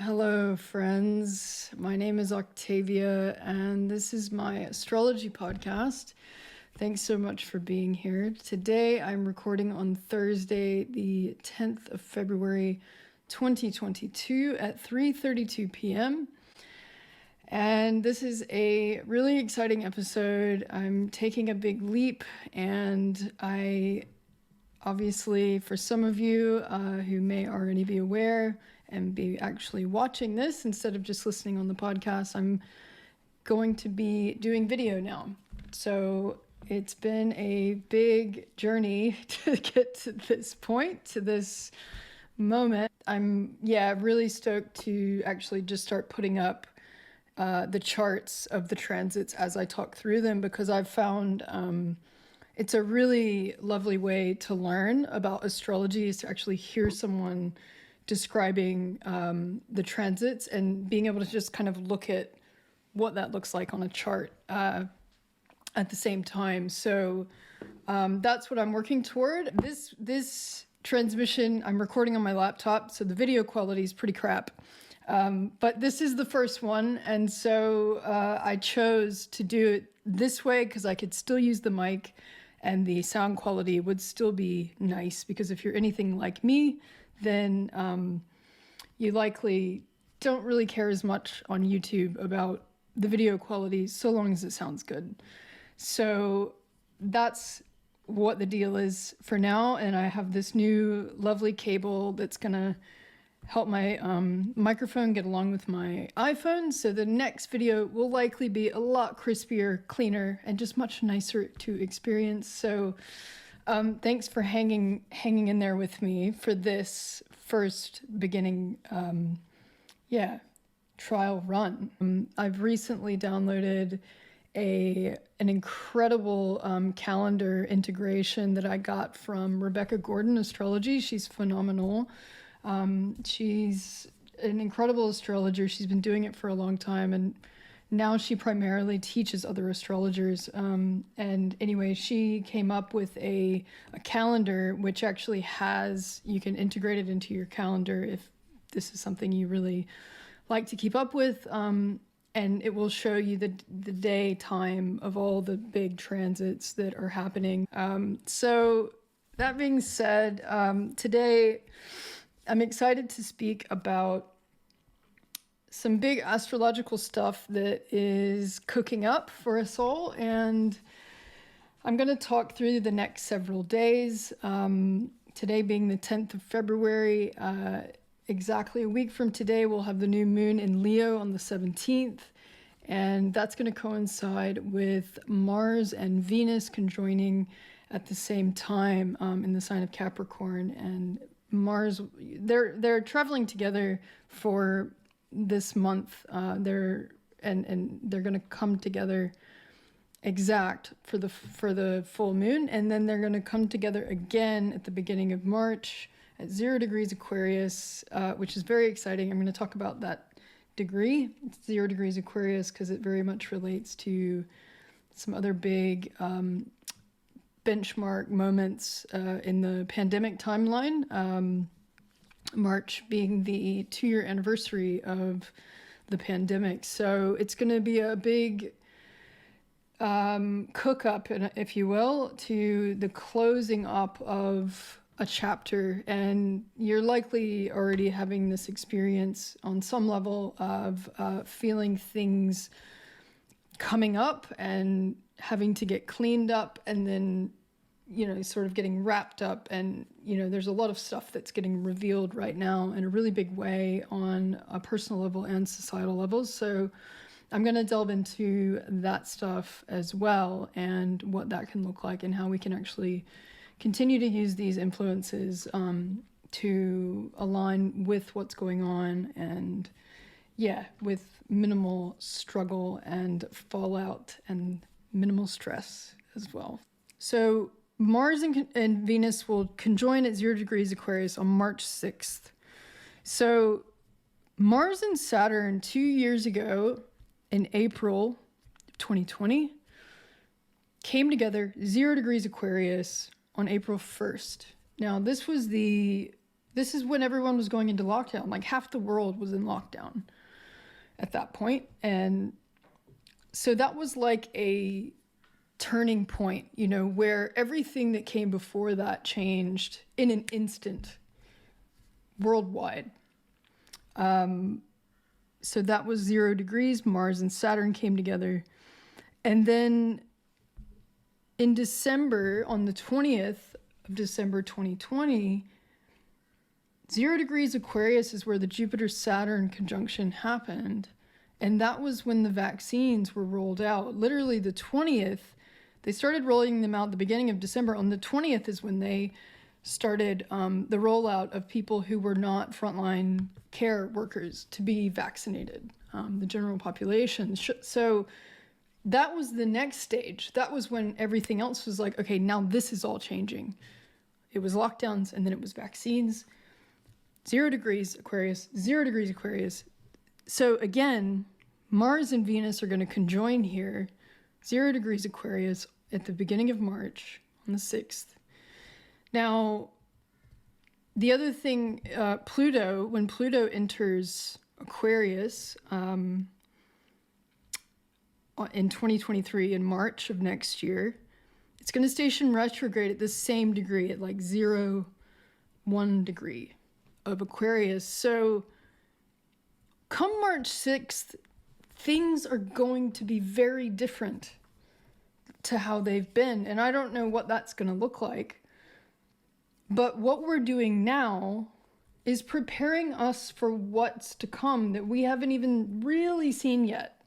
Hello, friends. My name is Octavia, and this is my astrology podcast. Thanks so much for being here. Today, I'm recording on Thursday, the 10th of February, 2022 at 3:32 p.m. And this is a really exciting episode. I'm taking a big leap, and I obviously, for some of you who may already be aware and be actually watching this instead of just listening on the podcast, I'm going to be doing video now. So it's been a big journey to get to this point, to this moment. I'm really stoked to actually just start putting up the charts of the transits as I talk through them, because I've found it's a really lovely way to learn about astrology, is to actually hear someone describing the transits and being able to just kind of look at what that looks like on a chart at the same time. So that's what I'm working toward. This transmission I'm recording on my laptop, so the video quality is pretty crap. But this is the first one, and so I chose to do it this way because I could still use the mic and the sound quality would still be nice, because if you're anything like me, then you likely don't really care as much on YouTube about the video quality so long as it sounds good. So that's what the deal is for now, and I have this new lovely cable that's gonna help my microphone get along with my iPhone, so the next video will likely be a lot crispier, cleaner, and just much nicer to experience. So thanks for hanging in there with me for this first beginning trial run. I've recently downloaded an incredible calendar integration that I got from Rebecca Gordon Astrology. She's phenomenal. She's an incredible astrologer. She's been doing it for a long time, and now she primarily teaches other astrologers. And anyway, she came up with a calendar which actually you can integrate it into your calendar if this is something you really like to keep up with. And it will show you the day time of all the big transits that are happening. So that being said, today I'm excited to speak about some big astrological stuff that is cooking up for us all, and I'm going to talk through the next several days. Today being the 10th of February, exactly a week from today, we'll have the new moon in Leo on the 17th, and that's going to coincide with Mars and Venus conjoining at the same time in the sign of Capricorn. And Mars, they're traveling together for this month. They're going to come together exact for the full moon, and then they're going to come together again at the beginning of March at 0 degrees Aquarius, which is very exciting. I'm going to talk about that degree. It's 0 degrees Aquarius because it very much relates to some other big benchmark moments in the pandemic timeline, March being the 2-year anniversary of the pandemic. So it's going to be a big cook up, if you will, to the closing up of a chapter. And you're likely already having this experience on some level of feeling things coming up and having to get cleaned up, and then sort of getting wrapped up. And there's a lot of stuff that's getting revealed right now in a really big way on a personal level and societal levels. So I'm going to delve into that stuff as well, and what that can look like, and how we can actually continue to use these influences to align with what's going on, and with minimal struggle and fallout and minimal stress as well. So Mars and Venus will conjoin at 0 degrees Aquarius on March 6th. So Mars and Saturn 2 years ago in April 2020 came together 0 degrees Aquarius on April 1st. Now, this was the This is when everyone was going into lockdown. Like half the world was in lockdown at that point. And so that was like a turning point, you know, where everything that came before that changed in an instant worldwide. So that was 0 degrees. Mars and Saturn came together. And then in December, on the 20th of December 2020, 0 degrees Aquarius is where the Jupiter-Saturn conjunction happened. And that was when the vaccines were rolled out. Literally the 20th, they started rolling them out at the beginning of December. On the 20th is when they started the rollout of people who were not frontline care workers to be vaccinated, the general population. So that was the next stage. That was when everything else was like, okay, now this is all changing. It was lockdowns and then it was vaccines. 0 degrees Aquarius, 0 degrees Aquarius. So again, Mars and Venus are going to conjoin here. 0 degrees Aquarius at the beginning of March on the 6th. Now, the other thing, Pluto, when Pluto enters Aquarius in 2023, in March of next year, it's going to station retrograde at the same degree, at like 0.1 degree of Aquarius. So come March 6th, things are going to be very different to how they've been. And I don't know what that's going to look like. But what we're doing now is preparing us for what's to come that we haven't even really seen yet.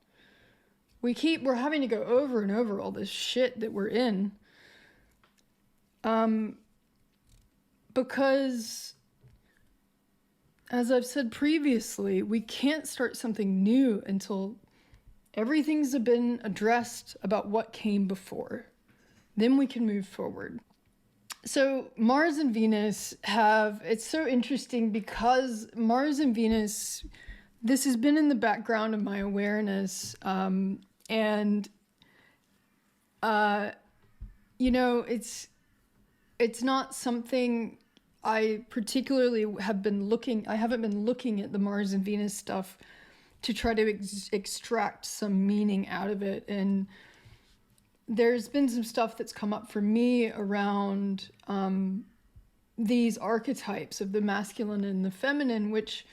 We're having to go over and over all this shit that we're in. Because, as I've said previously, we can't start something new until everything's been addressed about what came before. Then we can move forward. So Mars and Venus it's so interesting because Mars and Venus, this has been in the background of my awareness. You know, it's not something I particularly have been looking, I haven't been looking at the Mars and Venus stuff to try to extract some meaning out of it. And there's been some stuff that's come up for me around these archetypes of the masculine and the feminine, which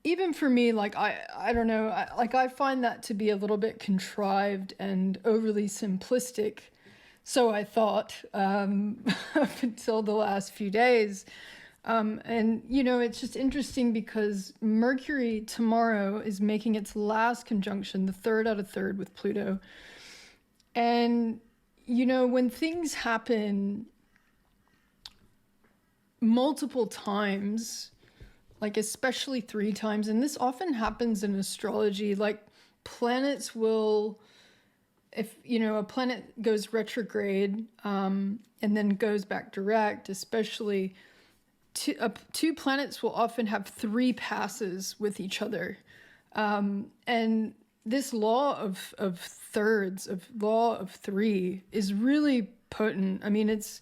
even for me, like, I don't know, I find that to be a little bit contrived and overly simplistic. So I thought up until the last few days. And, you know, it's just interesting because Mercury tomorrow is making its last conjunction, the third out of third with Pluto. And, you know, when things happen multiple times, like especially 3 times, and this often happens in astrology, like planets will, if, you know, a planet goes retrograde and then goes back direct, especially two planets will often have 3 passes with each other. And this law of thirds, law of 3 is really potent. I mean, it's,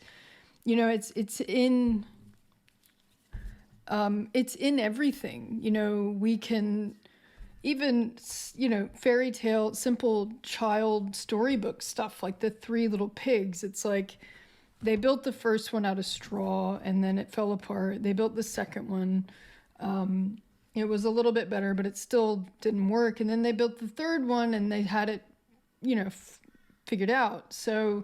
you know, it's in everything. You know, we can even, you know, fairy tale, simple child storybook stuff like the 3 little pigs. It's like they built the first one out of straw and then it fell apart. They built the second one. It was a little bit better, but it still didn't work. And then they built the third one and they had it, you know, figured out. So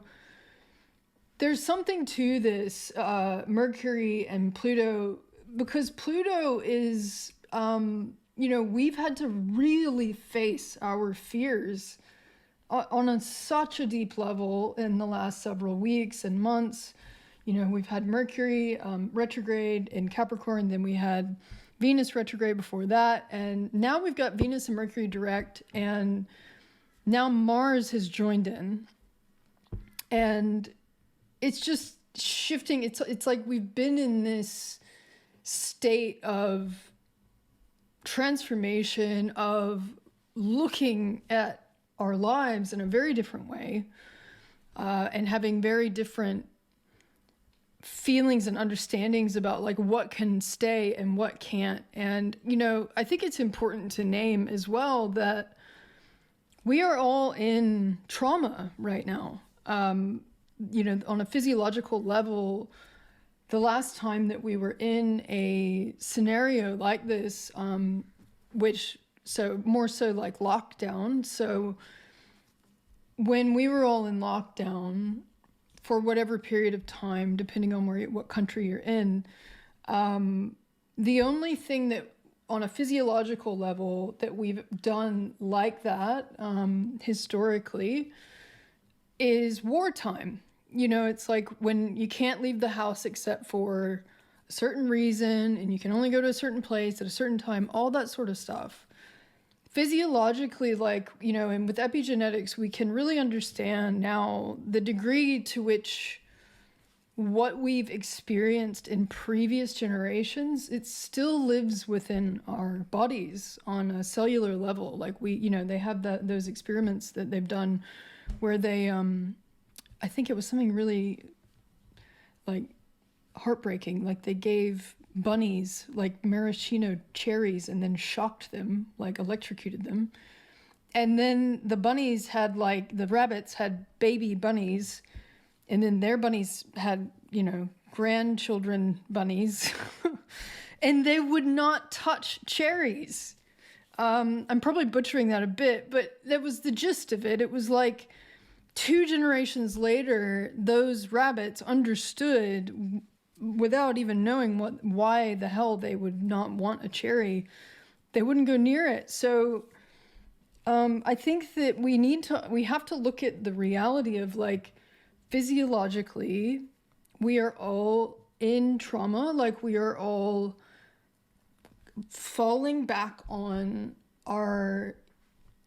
there's something to this Mercury and Pluto, because Pluto is, you know, we've had to really face our fears on such a deep level in the last several weeks and months. You know, we've had Mercury retrograde in Capricorn, then we had Venus retrograde before that, and now we've got Venus and Mercury direct, and now Mars has joined in, and it's just shifting. It's like we've been in this state of transformation, of looking at our lives in a very different way, and having very different feelings and understandings about like what can stay and what can't. And, you know, I think it's important to name as well that we are all in trauma right now. You know, on a physiological level, the last time that we were in a scenario like this, which so more so like lockdown. So when we were all in lockdown for whatever period of time, depending on what country you're in, the only thing that on a physiological level that we've done like that historically is wartime. You know, it's like when you can't leave the house except for a certain reason and you can only go to a certain place at a certain time, all that sort of stuff. Physiologically, like, you know, and with epigenetics, we can really understand now the degree to which what we've experienced in previous generations, it still lives within our bodies on a cellular level. Like we, you know, they have those experiments that they've done where they, I think it was something really like heartbreaking. Like they gave bunnies like maraschino cherries and then shocked them, like electrocuted them. And then the bunnies had like, the rabbits had baby bunnies, and then their bunnies had, you know, grandchildren bunnies, and they would not touch cherries. I'm probably butchering that a bit, but that was the gist of it. It was like 2 generations later, those rabbits understood without even knowing why the hell they would not want a cherry. They wouldn't go near it. So I think that we have to look at the reality of like physiologically, we are all in trauma. Like we are all falling back on our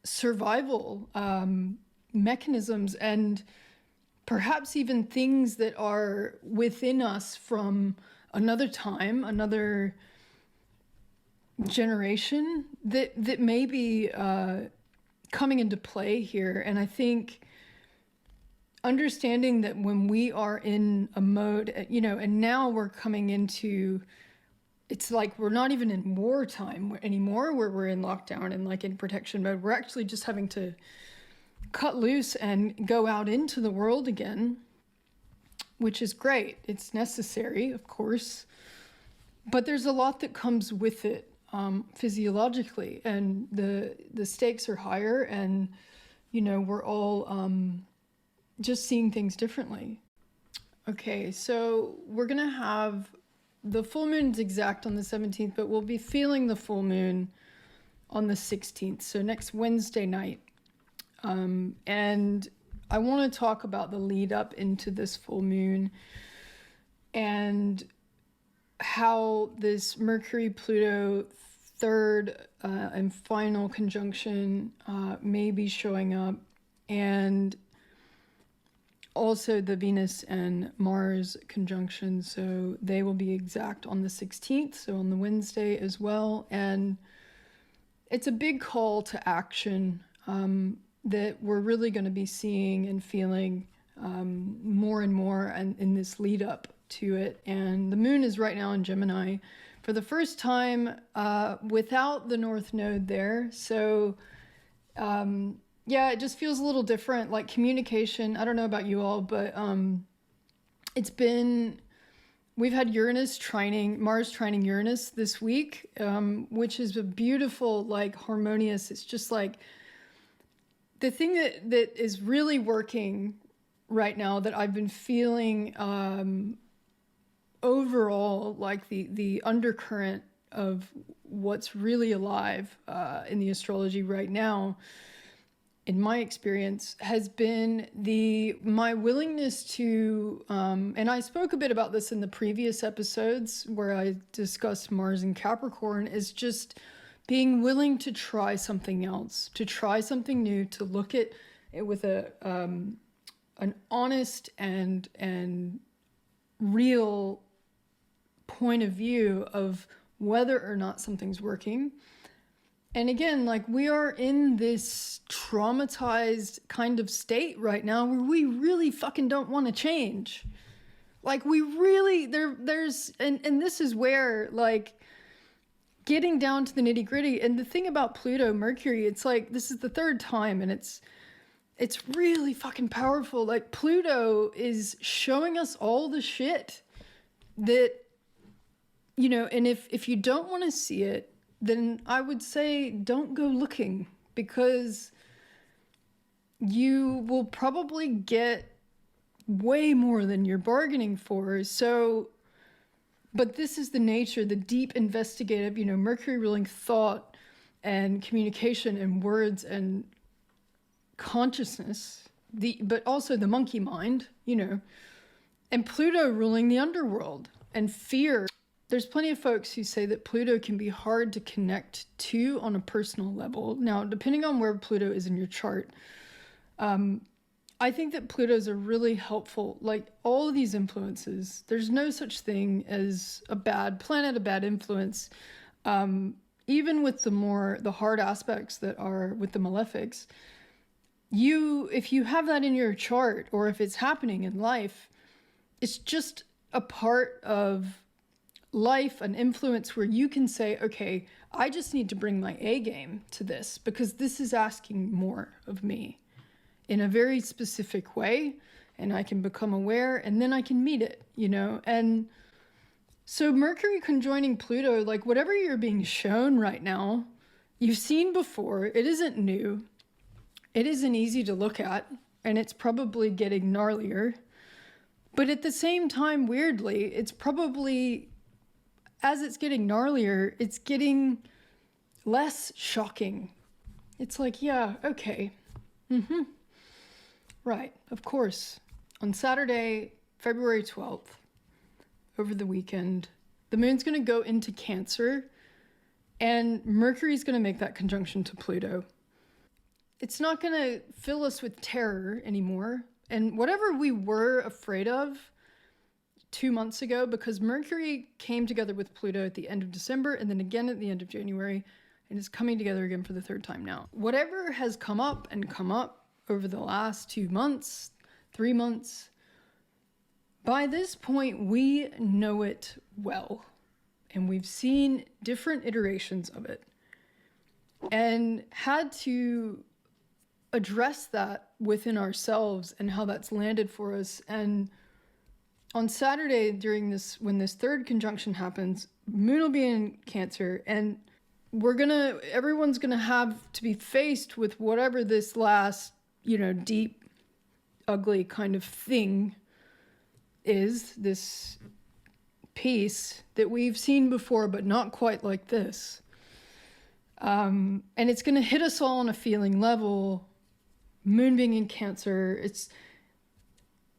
survival mechanisms and perhaps even things that are within us from another time, another generation that may be coming into play here. And I think understanding that when we are in a mode, you know, and now we're coming into, it's like we're not even in wartime anymore, where we're in lockdown and like in protection mode. We're actually just having to cut loose and go out into the world again, which is great. It's necessary, of course, but there's a lot that comes with it physiologically, and the stakes are higher, and you know, we're all just seeing things differently. Okay, so we're gonna have the full moon's exact on the 17th, but we'll be feeling the full moon on the 16th, so next Wednesday night. And I want to talk about the lead up into this full moon and how this Mercury Pluto third and final conjunction may be showing up, and also the Venus and Mars conjunction. So they will be exact on the 16th, so on the Wednesday as well. And it's a big call to action that we're really going to be seeing and feeling more and more in this lead up to it. And the moon is right now in Gemini for the first time without the North Node there. So yeah, it just feels a little different, like communication. I don't know about you all, but we've had Uranus trining, Mars trining Uranus this week, which is a beautiful, like harmonious, it's just like, the thing that is really working right now that I've been feeling overall, like the undercurrent of what's really alive in the astrology right now, in my experience, has been my willingness to, and I spoke a bit about this in the previous episodes where I discussed Mars in Capricorn, is just being willing to try something else, to try something new, to look at it with an honest and real point of view of whether or not something's working. And again, like we are in this traumatized kind of state right now where we really fucking don't want to change. Like we really, there's, and this is where like getting down to the nitty gritty. And the thing about Pluto, Mercury, it's like, this is the third time and it's really fucking powerful. Like Pluto is showing us all the shit that, you know, and if you don't want to see it, then I would say don't go looking, because you will probably get way more than you're bargaining for. So, but this is the nature, the deep investigative, you know, Mercury ruling thought and communication and words and consciousness, but also the monkey mind, you know, and Pluto ruling the underworld and fear. There's plenty of folks who say that Pluto can be hard to connect to on a personal level. Now, depending on where Pluto is in your chart, I think that Pluto's a really helpful, like all of these influences, there's no such thing as a bad planet, a bad influence. Even with the hard aspects that are with the malefics, if you have that in your chart, or if it's happening in life, it's just a part of life, an influence where you can say, okay, I just need to bring my A game to this, because this is asking more of me in a very specific way, and I can become aware, and then I can meet it, you know? And so Mercury conjoining Pluto, like whatever you're being shown right now, you've seen before. It isn't new. It isn't easy to look at, and it's probably getting gnarlier. But at the same time, weirdly, it's probably, as it's getting gnarlier, it's getting less shocking. It's like, yeah, okay. Right, of course. On Saturday, February 12th, over the weekend, the moon's going to go into Cancer, and Mercury's going to make that conjunction to Pluto. It's not going to fill us with terror anymore. And whatever we were afraid of 2 months ago, because Mercury came together with Pluto at the end of December and then again at the end of January, and is coming together again for the third time now. Whatever has come up over the last 2 months, 3 months, by this point, we know it well. And we've seen different iterations of it and had to address that within ourselves and how that's landed for us. And on Saturday, when this third conjunction happens, Moon will be in Cancer, and everyone's gonna have to be faced with whatever this last, you know, deep, ugly kind of thing is, this piece that we've seen before, but not quite like this. And it's gonna hit us all on a feeling level. Moon being in Cancer,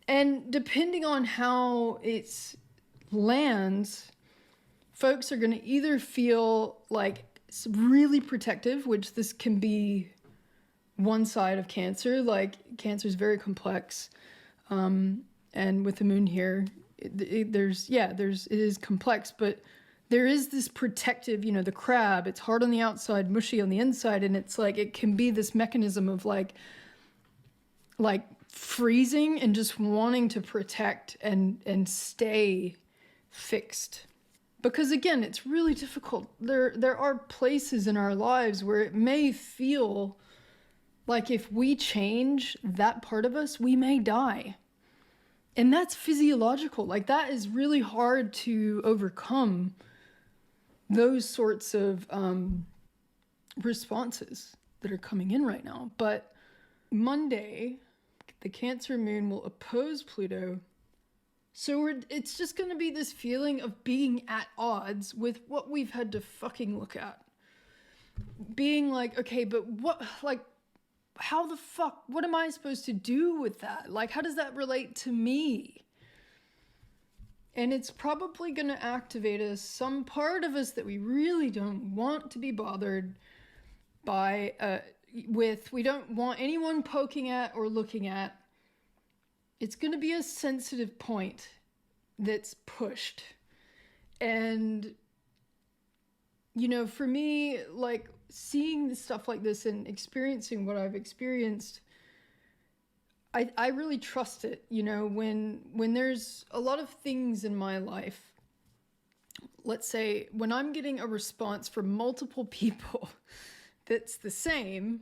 and depending on how it lands, folks are going to either feel like it's really protective, which this can be one side of Cancer. Like Cancer is very complex, and with the moon here, it is complex, but there is this protective, you know, the crab. It's hard on the outside, mushy on the inside, and it's like it can be this mechanism of like freezing and just wanting to protect and stay fixed. Because again, it's really difficult. There are places in our lives where it may feel like if we change that part of us, we may die. And that's physiological. Like that is really hard to overcome, those sorts of responses that are coming in right now. But Monday, the Cancer moon will oppose Pluto. So it's just going to be this feeling of being at odds with what we've had to fucking look at. Being like, okay, but how the fuck, what am I supposed to do with that? Like, how does that relate to me? And it's probably going to activate some part of us that we really don't want to be bothered by, we don't want anyone poking at or looking at. It's going to be a sensitive point that's pushed. And, you know, for me, like seeing stuff like this and experiencing what I've experienced, I really trust it, you know, when there's a lot of things in my life, let's say when I'm getting a response from multiple people that's the same,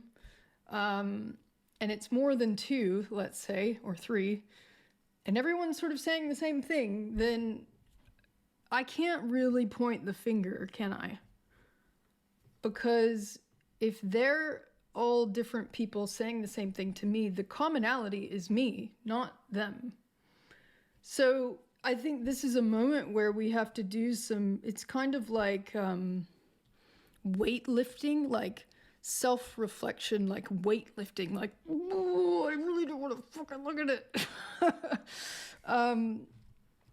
and it's more than two, let's say, or three, and everyone's sort of saying the same thing, then I can't really point the finger, can I? Because if they're all different people saying the same thing to me, the commonality is me, not them. So I think this is a moment where we have to do some, it's kind of like weightlifting, like self-reflection, like weightlifting, like, oh, I really don't want to fucking look at it.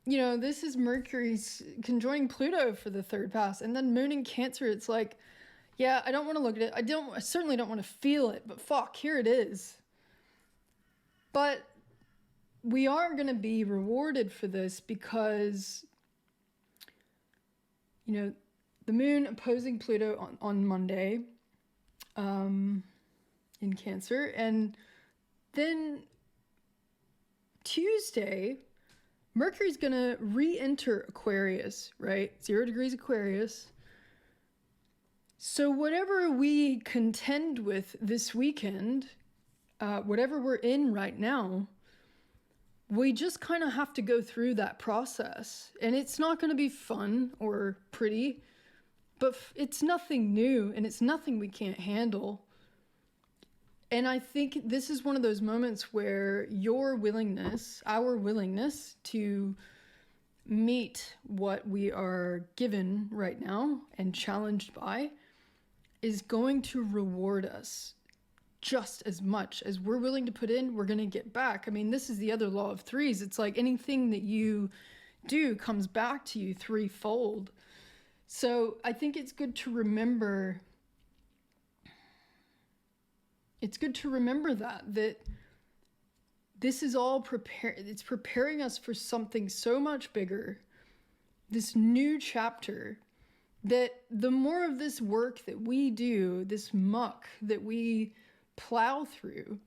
You know, this is Mercury's conjoining Pluto for the third pass, and then Moon in Cancer, it's like, yeah, I don't want to look at it. I certainly don't want to feel it, but fuck, here it is. But we are going to be rewarded for this because, you know, the Moon opposing Pluto on Monday in Cancer, and then Tuesday, Mercury's going to re-enter Aquarius, right? 0 degrees Aquarius. So whatever we contend with this weekend, whatever we're in right now, we just kind of have to go through that process. And it's not going to be fun or pretty, but it's nothing new and it's nothing we can't handle. And I think this is one of those moments where your willingness, our willingness to meet what we are given right now and challenged by, is going to reward us just as much as we're willing to put in, we're going to get back. I mean, this is the other law of threes. It's like anything that you do comes back to you threefold. So I think it's good to remember. It's good to remember that this is all it's preparing us for something so much bigger, this new chapter, that the more of this work that we do, this muck that we plow through,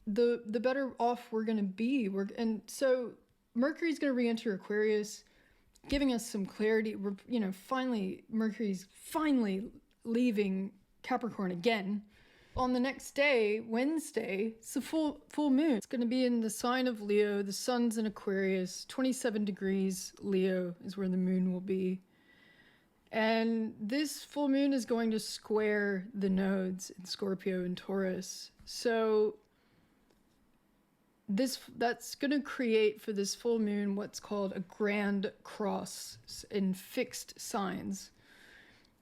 the better off we're going to be. And so Mercury's going to re-enter Aquarius, giving us some clarity. We're, you know, Mercury's finally leaving Capricorn again. On the next day, Wednesday, it's a full moon. It's going to be in the sign of Leo. The sun's in Aquarius. 27 degrees Leo is where the moon will be. And this full moon is going to square the nodes in Scorpio and Taurus. So that's going to create for this full moon what's called a grand cross in fixed signs.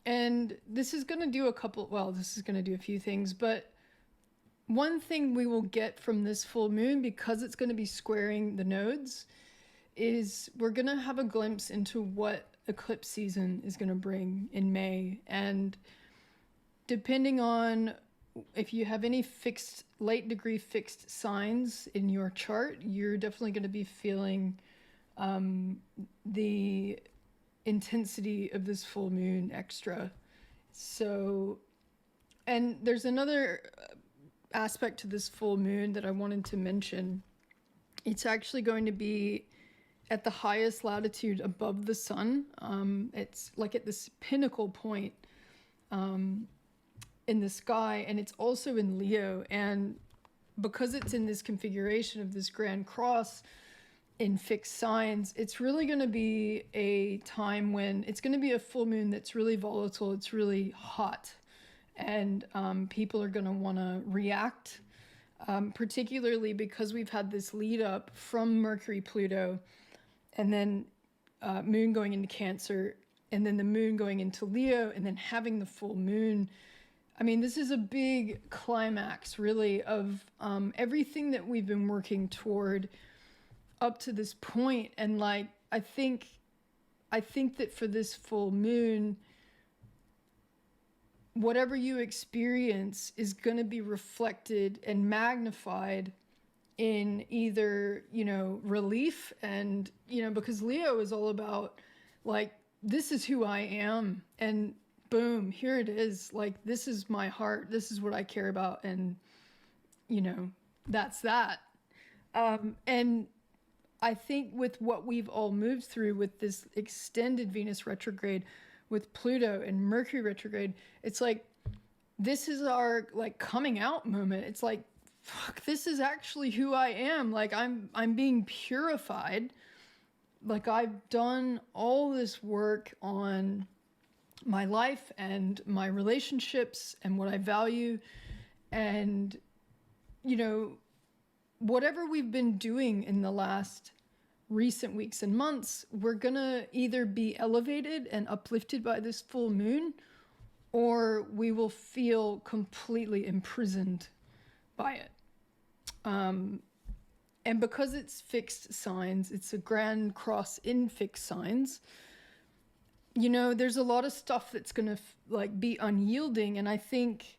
And this is going to do this is going to do a few things, but one thing we will get from this full moon, because it's going to be squaring the nodes, is we're going to have a glimpse into what eclipse season is going to bring in May. And depending on if you have any late degree fixed signs in your chart, you're definitely going to be feeling the intensity of this full moon extra. So, and there's another aspect to this full moon that I wanted to mention. It's actually going to be at the highest latitude above the sun. It's like at this pinnacle point in the sky, and it's also in Leo. And because it's in this configuration of this grand cross in fixed signs, it's really going to be a time when it's going to be a full moon that's really volatile. It's really hot, and people are going to want to react, particularly because we've had this lead up from Mercury Pluto, and then moon going into Cancer, and then the moon going into Leo, and then having the full moon. I mean, this is a big climax, really, of everything that we've been working toward up to this point. And like, I think that for this full moon, whatever you experience is going to be reflected and magnified in either, you know, relief and, you know, because Leo is all about like, this is who I am, and boom, here it is. Like, this is my heart. This is what I care about. And that's that. And I think with what we've all moved through with this extended Venus retrograde, with Pluto and Mercury retrograde, it's like, this is our like coming out moment. It's like, fuck, this is actually who I am. Like I'm being purified. Like I've done all this work on my life and my relationships and what I value. And, whatever we've been doing in the last recent weeks and months, we're gonna either be elevated and uplifted by this full moon, or we will feel completely imprisoned by it. And because it's fixed signs, it's a grand cross in fixed signs, there's a lot of stuff that's gonna be unyielding. And I think,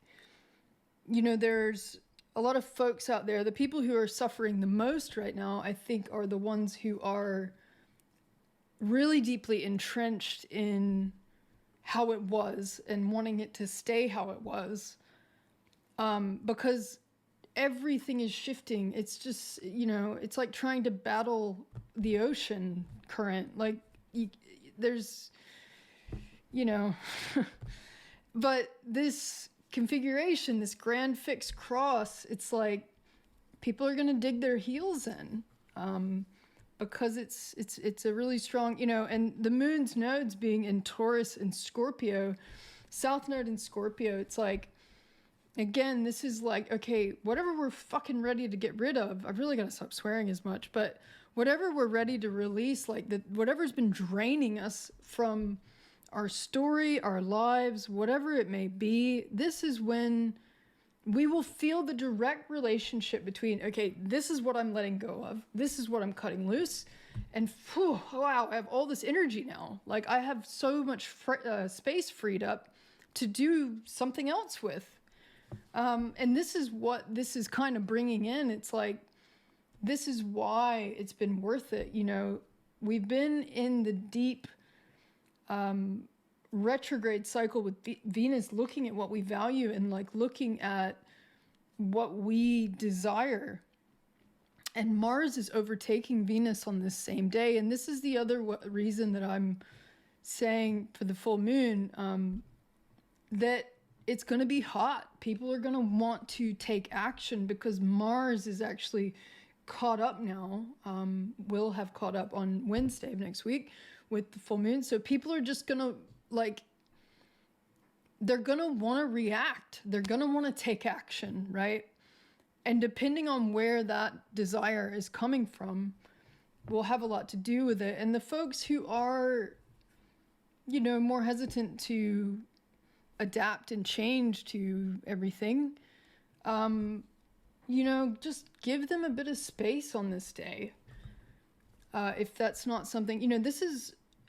there's a lot of folks out there, the people who are suffering the most right now, I think, are the ones who are really deeply entrenched in how it was and wanting it to stay how it was. Because everything is shifting. It's just, it's like trying to battle the ocean current. Like, there's, but this configuration, this grand fixed cross, it's like people are going to dig their heels in, because it's a really strong, and the moon's nodes being in Taurus and Scorpio, South Node in Scorpio, it's like, again, this is like, okay, whatever we're fucking ready to get rid of, I've really got to stop swearing as much, but whatever we're ready to release, like whatever's been draining us from our story, our lives, whatever it may be, this is when we will feel the direct relationship between, okay, this is what I'm letting go of, this is what I'm cutting loose, and whew, wow, I have all this energy now. Like I have so much space freed up to do something else with. And this is what this is kind of bringing in. It's like, this is why it's been worth it. We've been in the deep retrograde cycle with Venus looking at what we value and like looking at what we desire. And Mars is overtaking Venus on this same day. And this is the other reason that I'm saying for the full moon, that it's going to be hot. People are going to want to take action because Mars is actually caught up now, will have caught up on Wednesday of next week with the full moon. So people are just going to they're going to want to react. They're going to want to take action, right? And depending on where that desire is coming from will have a lot to do with it. And the folks who are, more hesitant to adapt and change to everything, just give them a bit of space on this day. If that's not something,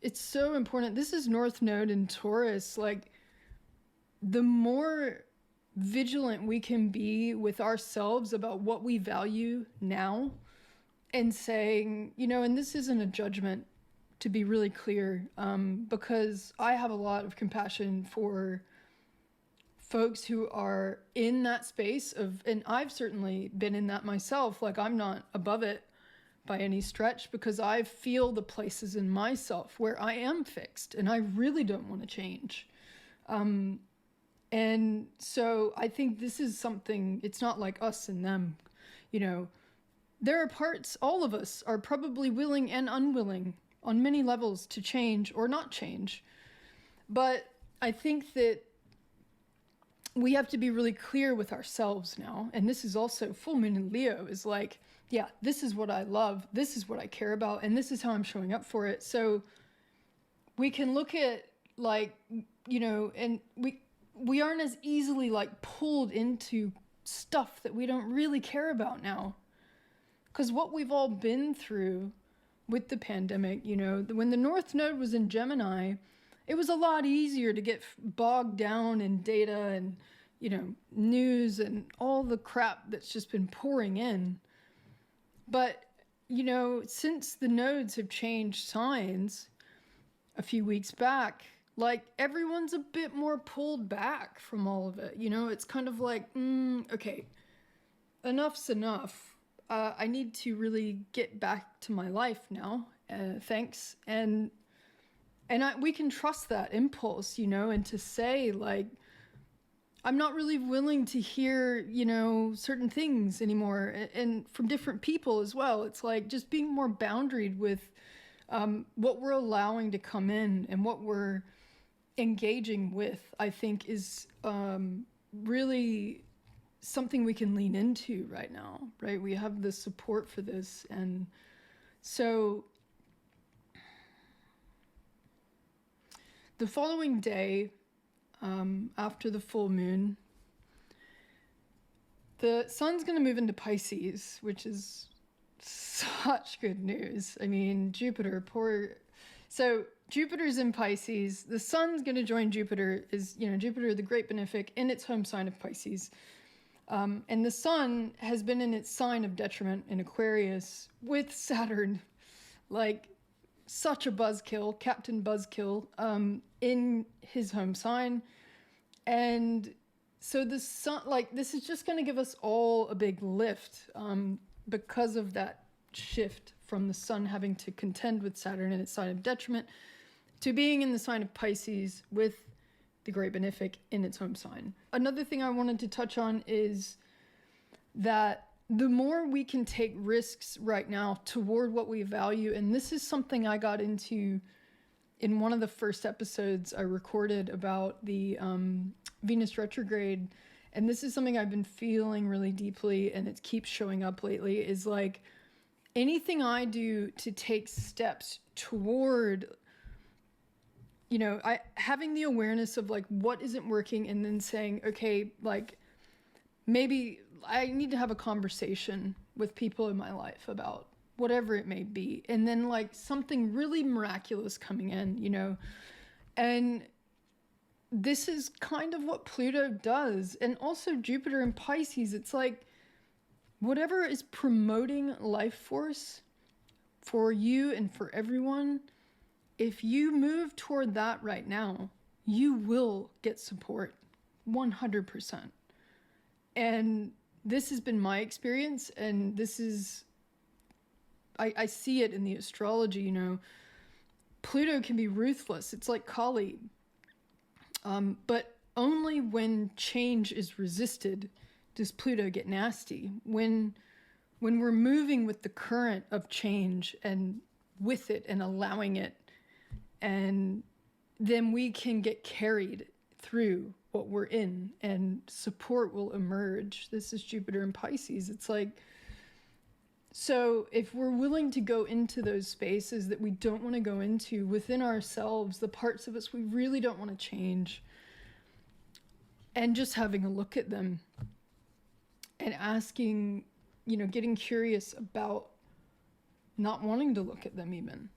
it's so important. This is North Node in Taurus. Like, the more vigilant we can be with ourselves about what we value now and saying, and this isn't a judgment, to be really clear, because I have a lot of compassion for folks who are in that space of, and I've certainly been in that myself. Like, I'm not above it by any stretch, because I feel the places in myself where I am fixed and I really don't want to change. And so I think this is something, it's not like us and them, there are parts, all of us are probably willing and unwilling on many levels to change or not change. But I think that we have to be really clear with ourselves now. And this is also full moon in Leo is like, yeah, this is what I love. This is what I care about. And this is how I'm showing up for it. So we can look at and we aren't as easily pulled into stuff that we don't really care about now. Because what we've all been through with the pandemic, when the North Node was in Gemini, it was a lot easier to get bogged down in data and, news and all the crap that's just been pouring in. But, since the nodes have changed signs a few weeks back, everyone's a bit more pulled back from all of it. It's kind of like, okay, enough's enough. I need to really get back to my life now. Thanks. And we can trust that impulse, you know, and to say, like, I'm not really willing to hear, you know, certain things anymore, and from different people as well. It's like just being more boundaried with what we're allowing to come in and what we're engaging with, I think is really something we can lean into right now, right? We have the support for this. And so the following day, after the full moon, the sun's going to move into Pisces, which is such good news. I mean, so Jupiter's in Pisces. The sun's going to join Jupiter, Jupiter, the great benefic, in its home sign of Pisces. And the sun has been in its sign of detriment in Aquarius with Saturn, like such a buzzkill, Captain Buzzkill, in his home sign. And so the sun, like, this is just going to give us all a big lift because of that shift from the sun having to contend with Saturn in its sign of detriment to being in the sign of Pisces with the great benefic in its home sign. Another thing I wanted to touch on is that the more we can take risks right now toward what we value, and this is something I got into in one of the first episodes I recorded about the Venus retrograde, and this is something I've been feeling really deeply, and it keeps showing up lately, is like anything I do to take steps toward, you know, having the awareness of like what isn't working, and then saying, okay, like maybe I need to have a conversation with people in my life about whatever it may be. And then like something really miraculous coming in, you know, and this is kind of what Pluto does. And also Jupiter in Pisces, it's like whatever is promoting life force for you and for everyone, if you move toward that right now, you will get support 100%. And this has been my experience, and this is, I see it in the astrology, you know, Pluto can be ruthless. It's like Kali. But only when change is resisted does Pluto get nasty. When we're moving with the current of change and with it and allowing it, and then we can get carried through what we're in and support will emerge. This is Jupiter in Pisces. It's like, so if we're willing to go into those spaces that we don't want to go into within ourselves, the parts of us we really don't want to change, and just having a look at them and asking, you know, getting curious about not wanting to look at them even.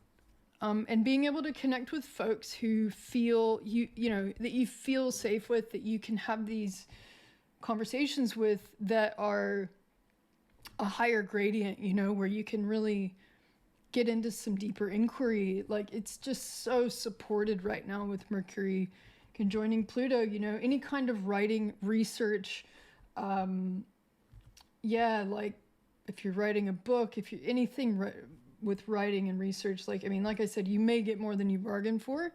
And being able to connect with folks who feel you know, that you feel safe with, that you can have these conversations with that are a higher gradient, you know, where you can really get into some deeper inquiry. Like, it's just so supported right now with Mercury conjoining Pluto, you know, any kind of writing, research, like if you're writing a book, if you're anything with writing and research, like, I mean, like I said, you may get more than you bargained for.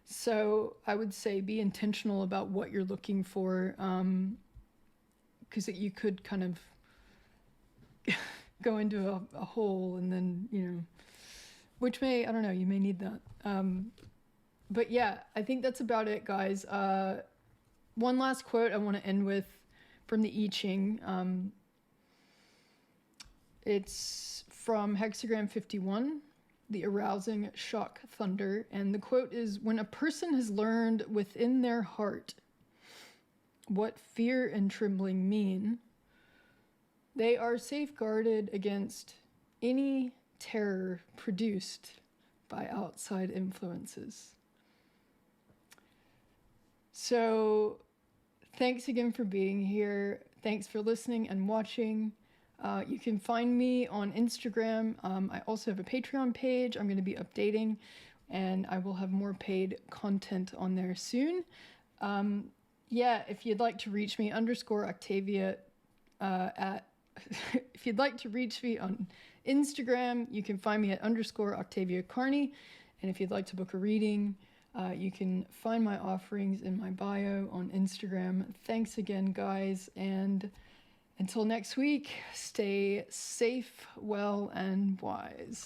So I would say be intentional about what you're looking for, because you could kind of go into a hole, and then, you know, which may, I don't know, you may need that. But yeah, I think that's about it, guys. One last quote I want to end with from the I Ching. It's from Hexagram 51, the arousing shock thunder. And the quote is, "When a person has learned within their heart what fear and trembling mean, they are safeguarded against any terror produced by outside influences." So thanks again for being here. Thanks for listening and watching. You can find me on Instagram. I also have a Patreon page I'm going to be updating, and I will have more paid content on there soon. If you'd like to reach me, _Octavia at if you'd like to reach me on Instagram, you can find me at _Octavia Carney. And if you'd like to book a reading, you can find my offerings in my bio on Instagram. Thanks again, guys. And until next week, stay safe, well, and wise.